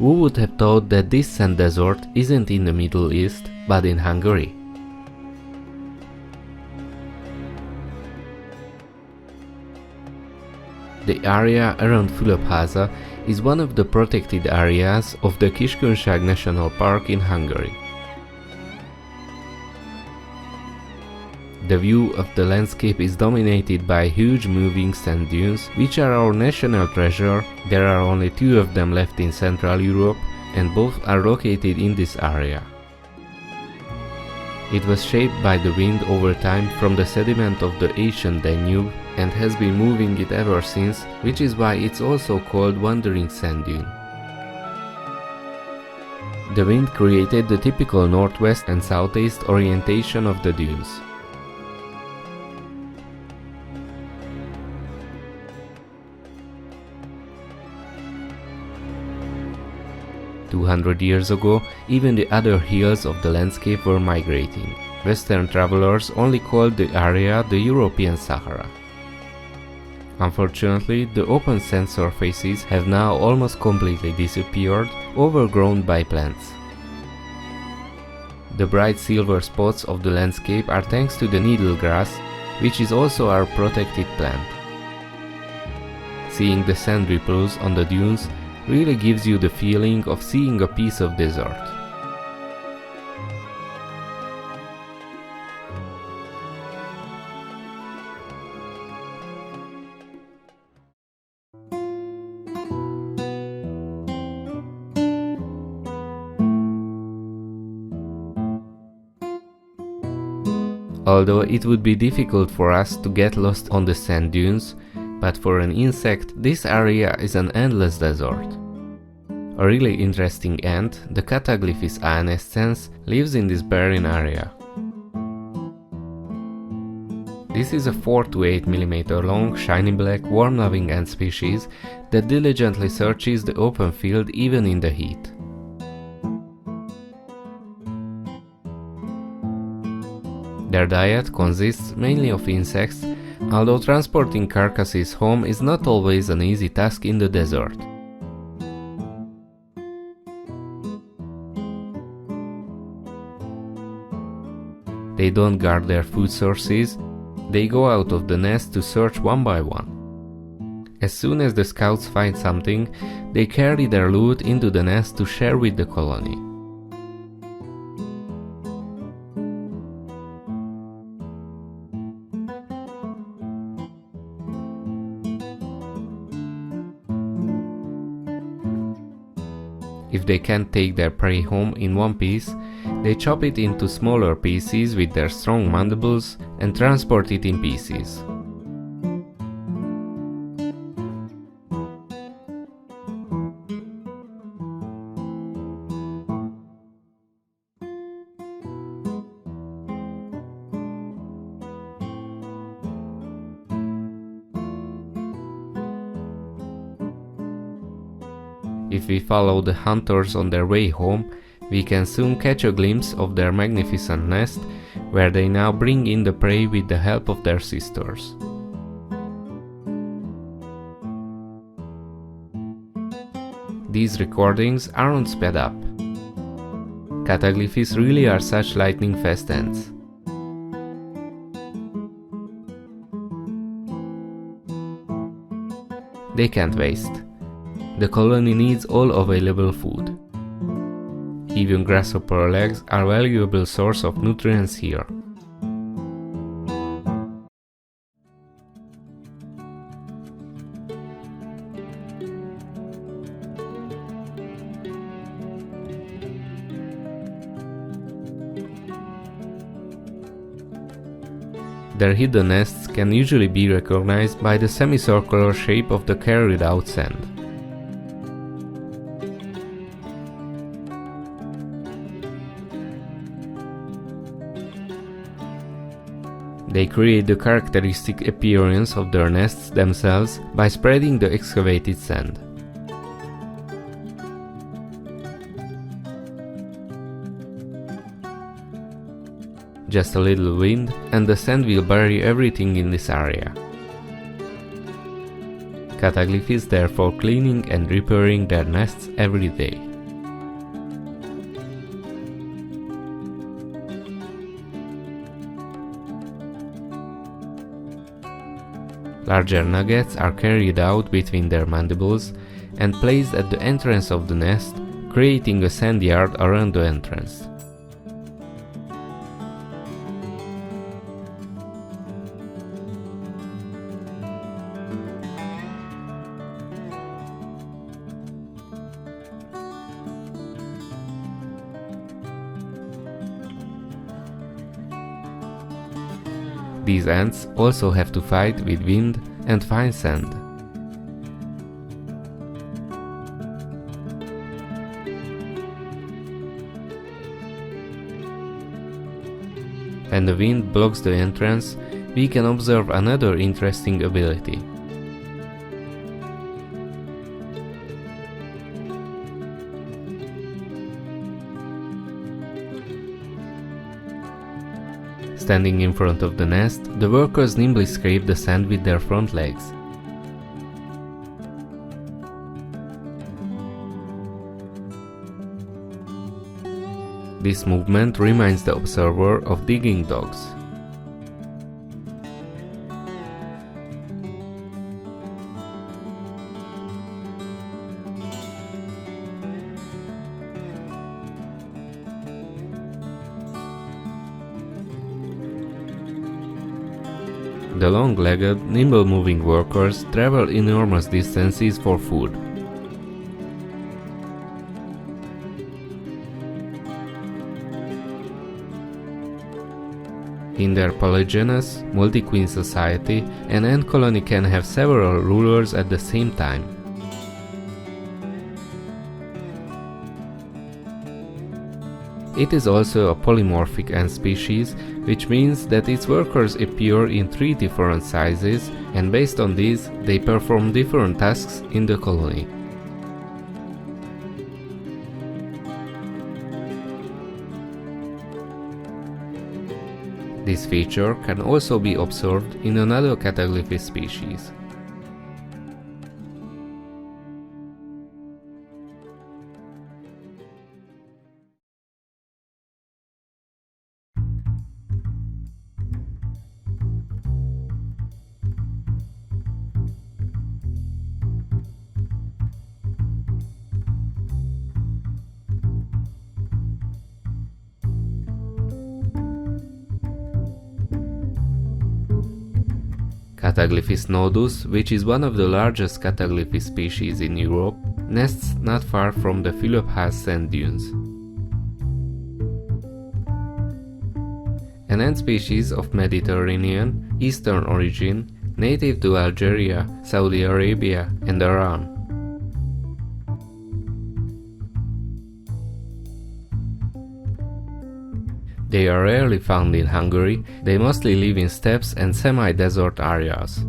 Who would have thought that this sand desert isn't in the Middle East, but in Hungary? The area around Fülöp-háza is one of the protected areas of the Kiskünság National Park in Hungary. The view of the landscape is dominated by huge moving sand dunes, which are our national treasure. There are only 2 of them left in Central Europe, and both are located in this area. It was shaped by the wind over time from the sediment of the ancient Danube and has been moving it ever since, which is why it's also called wandering sand dune. The wind created the typical northwest and southeast orientation of the dunes. "200 years ago, even the other hills of the landscape were migrating. Western travelers only called the area the European Sahara. Unfortunately, the open sand surfaces have now almost completely disappeared, overgrown by plants. The bright silver spots of the landscape are thanks to the needlegrass, which is also our protected plant. Seeing the sand ripples on the dunes really gives you the feeling of seeing a piece of desert. Although it would be difficult for us to get lost on the sand dunes, but for an insect, this area is an endless desert. A really interesting ant, the Cataglyphis aenescens, lives in this barren area. This is a 4 to 8 mm long, shiny black, worm-loving ant species that diligently searches the open field even in the heat. Their diet consists mainly of insects, although transporting carcasses home is not always an easy task in the desert. They don't guard their food sources, they go out of the nest to search one by one. As soon as the scouts find something, they carry their loot into the nest to share with the colony. If they can't take their prey home in one piece, they chop it into smaller pieces with their strong mandibles and transport it in pieces. If we follow the hunters on their way home, we can soon catch a glimpse of their magnificent nest, where they now bring in the prey with the help of their sisters. These recordings aren't sped up. Cataglyphis really are such lightning-fast ants. They can't waste. The colony needs all available food. Even grasshopper legs are a valuable source of nutrients here. Their hidden nests can usually be recognized by the semicircular shape of the carried out sand. They create the characteristic appearance of their nests themselves by spreading the excavated sand. Just a little wind and the sand will bury everything in this area. Cataglyphis therefore cleaning and repairing their nests every day. Larger nuggets are carried out between their mandibles and placed at the entrance of the nest, creating a sand yard around the entrance. These ants also have to fight with wind and fine sand. When the wind blocks the entrance, we can observe another interesting ability. Standing in front of the nest, the workers nimbly scrape the sand with their front legs. This movement reminds the observer of digging dogs. The long-legged, nimble-moving workers travel enormous distances for food. In their polygynous, multi-queen society, an ant colony can have several rulers at the same time. It is also a polymorphic ant species, which means that its workers appear in 3 different sizes, and based on these, they perform different tasks in the colony. This feature can also be observed in another Cataglyphis species. Cataglyphis nodus, which is one of the largest Cataglyphis species in Europe, nests not far from the Fülöp-ház sand dunes. An ant species of Mediterranean, Eastern origin, native to Algeria, Saudi Arabia and Iran. They are rarely found in Hungary, they mostly live in steppes and semi-desert areas.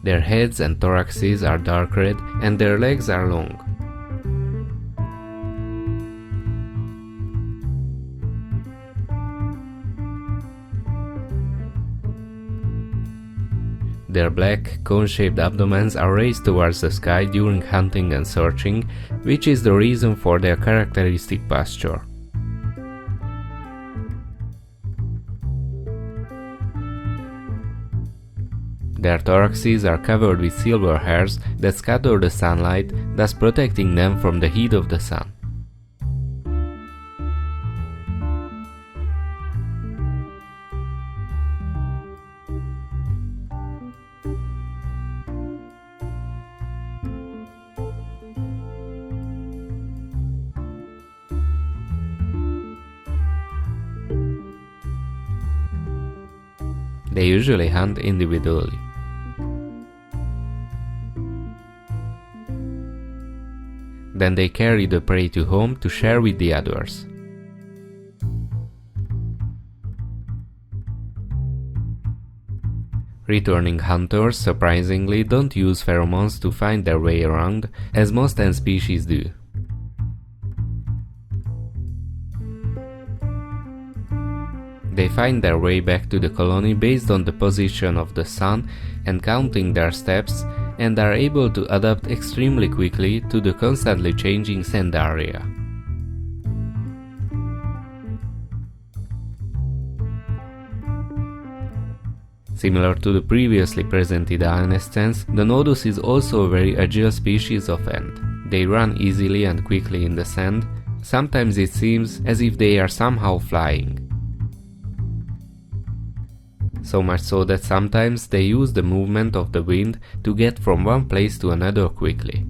Their heads and thoraxes are dark red and their legs are long. Their black, cone-shaped abdomens are raised towards the sky during hunting and searching, which is the reason for their characteristic posture. Their thoraxes are covered with silver hairs that scatter the sunlight, thus protecting them from the heat of the sun. They usually hunt individually. Then they carry the prey to home to share with the others. Returning hunters, surprisingly, don't use pheromones to find their way around, as most ant species do. They find their way back to the colony based on the position of the sun and counting their steps, and are able to adapt extremely quickly to the constantly changing sand area. Similar to the previously presented anescens, the nodus is also a very agile species of ant. They run easily and quickly in the sand. Sometimes it seems as if they are somehow flying. So much so that sometimes they use the movement of the wind to get from one place to another quickly.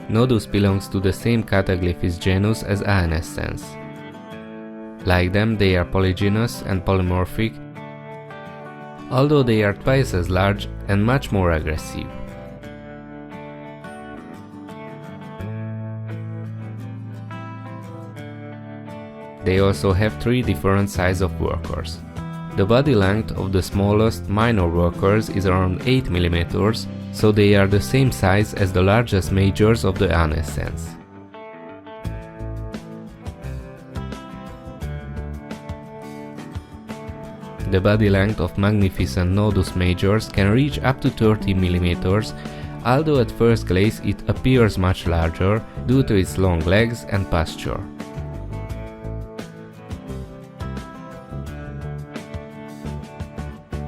Nodus belongs to the same Cataglyphis genus as anescens. Like them, they are polygynous and polymorphic, although they are twice as large and much more aggressive. They also have 3 different sizes of workers. The body length of the smallest minor workers is around 8 mm, so they are the same size as the largest majors of the anescens. The body length of magnificent nodus majors can reach up to 30 mm, although at first glance it appears much larger due to its long legs and posture.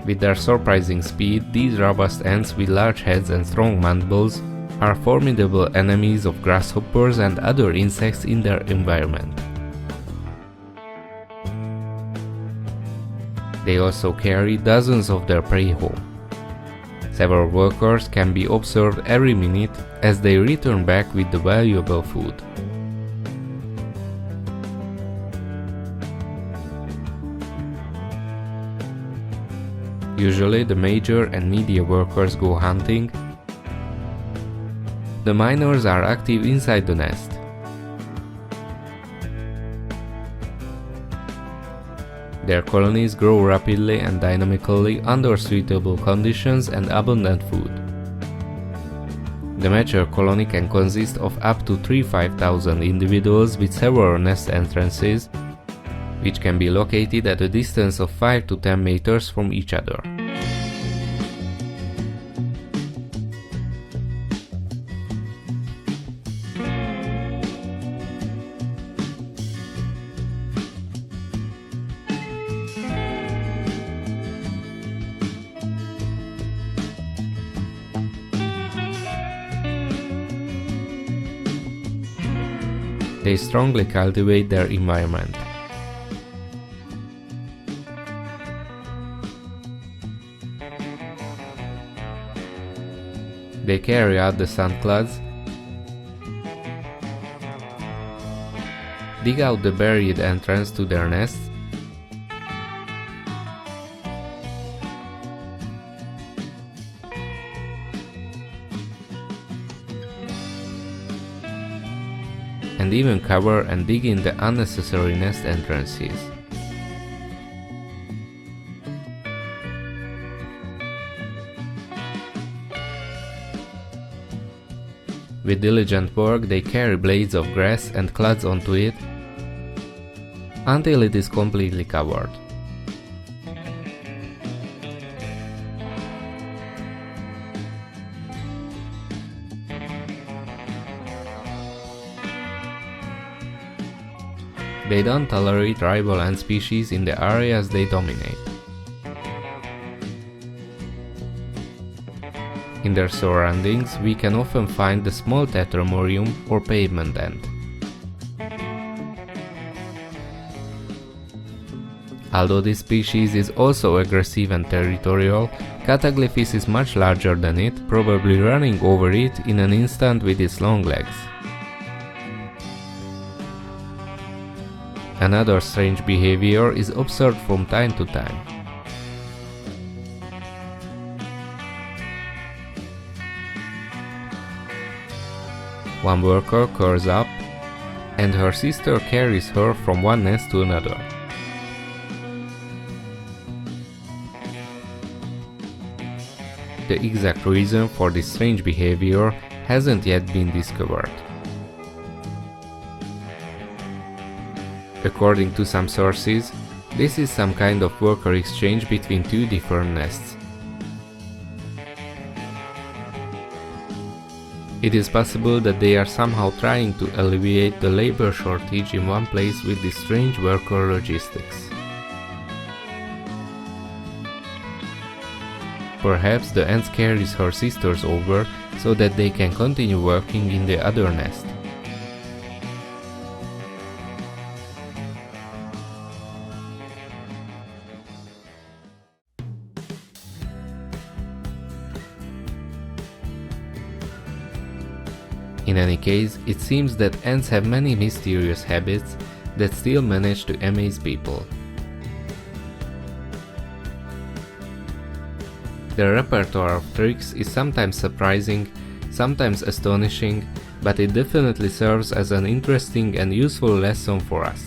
With their surprising speed, these robust ants with large heads and strong mandibles are formidable enemies of grasshoppers and other insects in their environment. They also carry dozens of their prey home. Several workers can be observed every minute as they return back with the valuable food. Usually the major and medium workers go hunting. The minors are active inside the nest. Their colonies grow rapidly and dynamically under suitable conditions and abundant food. The mature colony can consist of up to 5,000 individuals with several nest entrances, which can be located at a distance of 5 to 10 meters from each other. They strongly cultivate their environment. They carry out the sand clods, dig out the buried entrance to their nests, and even cover and dig in the unnecessary nest entrances. With diligent work, they carry blades of grass and clods onto it until it is completely covered. They don't tolerate rival ant species in the areas they dominate. In their surroundings, we can often find the small tetramorium or pavement ant. Although this species is also aggressive and territorial, Cataglyphis is much larger than it, probably running over it in an instant with its long legs. Another strange behavior is observed from time to time. One worker curls up, and her sister carries her from one nest to another. The exact reason for this strange behavior hasn't yet been discovered. According to some sources, this is some kind of worker exchange between two different nests. It is possible that they are somehow trying to alleviate the labor shortage in one place with this strange worker logistics. Perhaps the ant carries her sisters over so that they can continue working in the other nest. In any case, it seems that ants have many mysterious habits that still manage to amaze people. Their repertoire of tricks is sometimes surprising, sometimes astonishing, but it definitely serves as an interesting and useful lesson for us.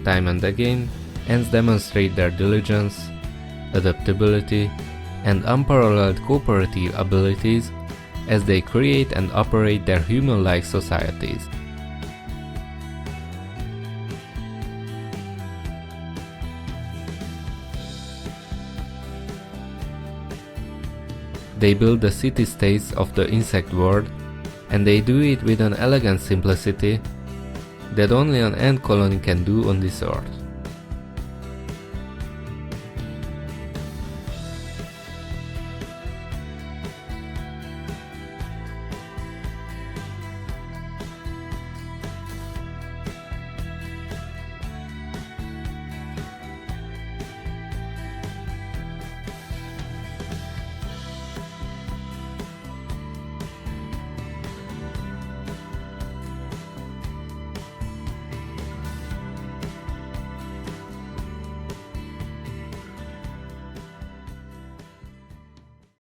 Time and again, ants demonstrate their diligence, adaptability, and unparalleled cooperative abilities as they create and operate their human-like societies. They build the city-states of the insect world, and they do it with an elegant simplicity that only an ant colony can do on this earth.